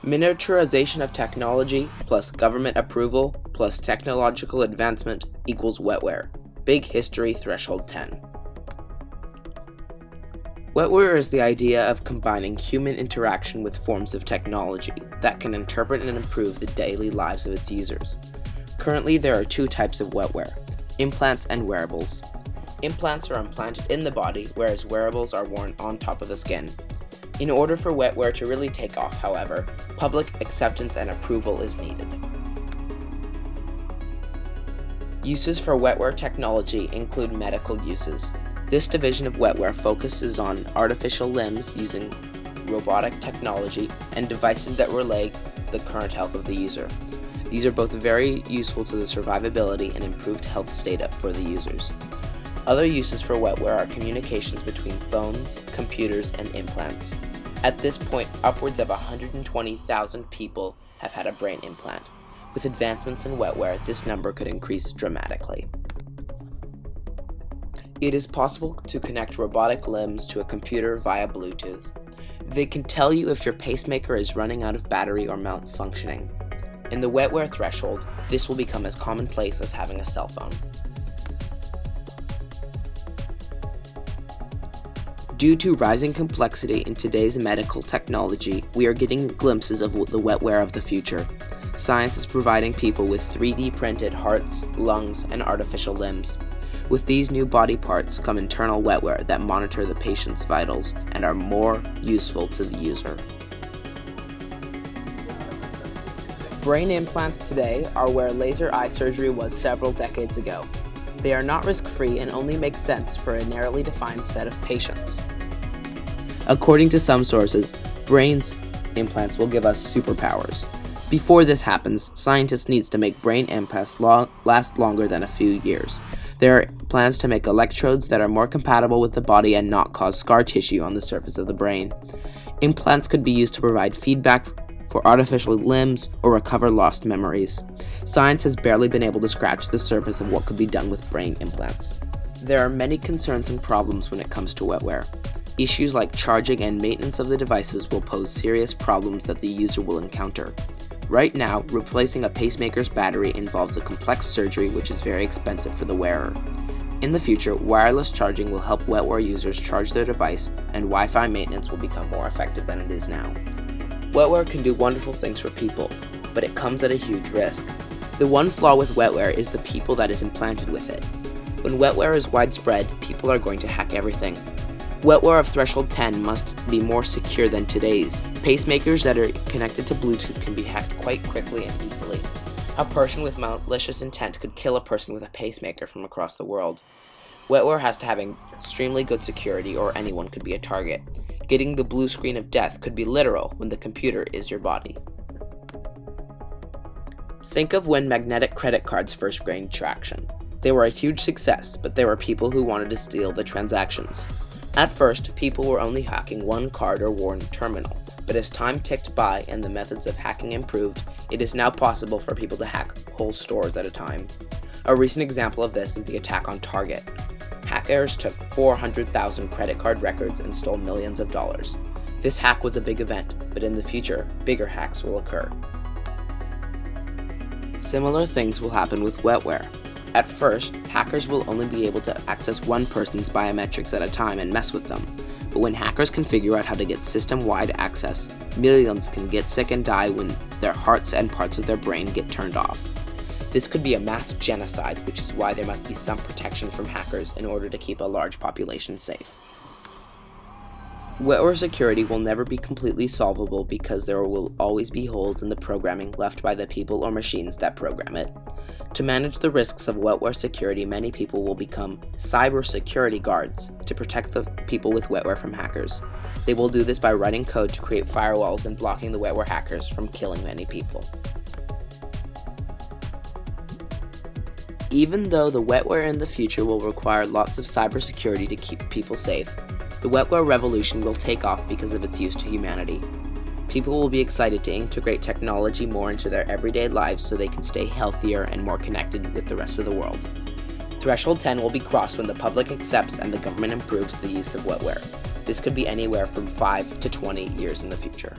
Miniaturization of technology plus government approval plus technological advancement equals wetware. Big history threshold 10. Wetware is the idea of combining human interaction with forms of technology that can interpret and improve the daily lives of its users. Currently, there are two types of wetware: implants and wearables. Implants are implanted in the body, whereas wearables are worn on top of the skin. In order for wetware to really take off, however, public acceptance and approval is needed. Uses for wetware technology include medical uses. This division of wetware focuses on artificial limbs using robotic technology and devices that relay the current health of the user. These are both very useful to the survivability and improved health state for the users. Other uses for wetware are communications between phones, computers, and implants. At this point, upwards of 120,000 people have had a brain implant. With advancements in wetware, this number could increase dramatically. It is possible to connect robotic limbs to a computer via Bluetooth. They can tell you if your pacemaker is running out of battery or malfunctioning. In the wetware threshold, this will become as commonplace as having a cell phone. Due to rising complexity in today's medical technology, we are getting glimpses of the wetware of the future. Science is providing people with 3D printed hearts, lungs, and artificial limbs. With these new body parts come internal wetware that monitor the patient's vitals and are more useful to the user. Brain implants today are where laser eye surgery was several decades ago. They are not risk-free and only make sense for a narrowly defined set of patients. According to some sources, brain implants will give us superpowers. Before this happens, scientists need to make brain implants last longer than a few years. There are plans to make electrodes that are more compatible with the body and not cause scar tissue on the surface of the brain. Implants could be used to provide feedback for artificial limbs or recover lost memories. Science has barely been able to scratch the surface of what could be done with brain implants. There are many concerns and problems when it comes to wetware. Issues like charging and maintenance of the devices will pose serious problems that the user will encounter. Right now, replacing a pacemaker's battery involves a complex surgery which is very expensive for the wearer. In the future, wireless charging will help wetware users charge their device, and Wi-Fi maintenance will become more effective than it is now. Wetware can do wonderful things for people, but it comes at a huge risk. The one flaw with wetware is the people that is implanted with it. When wetware is widespread, people are going to hack everything. Wetware of threshold 10 must be more secure than today's. Pacemakers that are connected to Bluetooth can be hacked quite quickly and easily. A person with malicious intent could kill a person with a pacemaker from across the world. Wetware has to have extremely good security or anyone could be a target. Getting the blue screen of death could be literal when the computer is your body. Think of when magnetic credit cards first gained traction. They were a huge success, but there were people who wanted to steal the transactions. At first, people were only hacking one card or one terminal, but as time ticked by and the methods of hacking improved, it is now possible for people to hack whole stores at a time. A recent example of this is the attack on Target. Hackers took 400,000 credit card records and stole millions of dollars. This hack was a big event, but in the future, bigger hacks will occur. Similar things will happen with wetware. At first, hackers will only be able to access one person's biometrics at a time and mess with them. But when hackers can figure out how to get system-wide access, millions can get sick and die when their hearts and parts of their brain get turned off. This could be a mass genocide, which is why there must be some protection from hackers in order to keep a large population safe. Wetware security will never be completely solvable because there will always be holes in the programming left by the people or machines that program it. To manage the risks of wetware security, many people will become cybersecurity guards to protect the people with wetware from hackers. They will do this by writing code to create firewalls and blocking the wetware hackers from killing many people. Even though the wetware in the future will require lots of cybersecurity to keep people safe, the wetware revolution will take off because of its use to humanity. People will be excited to integrate technology more into their everyday lives so they can stay healthier and more connected with the rest of the world. Threshold 10 will be crossed when the public accepts and the government improves the use of wetware. This could be anywhere from 5 to 20 years in the future.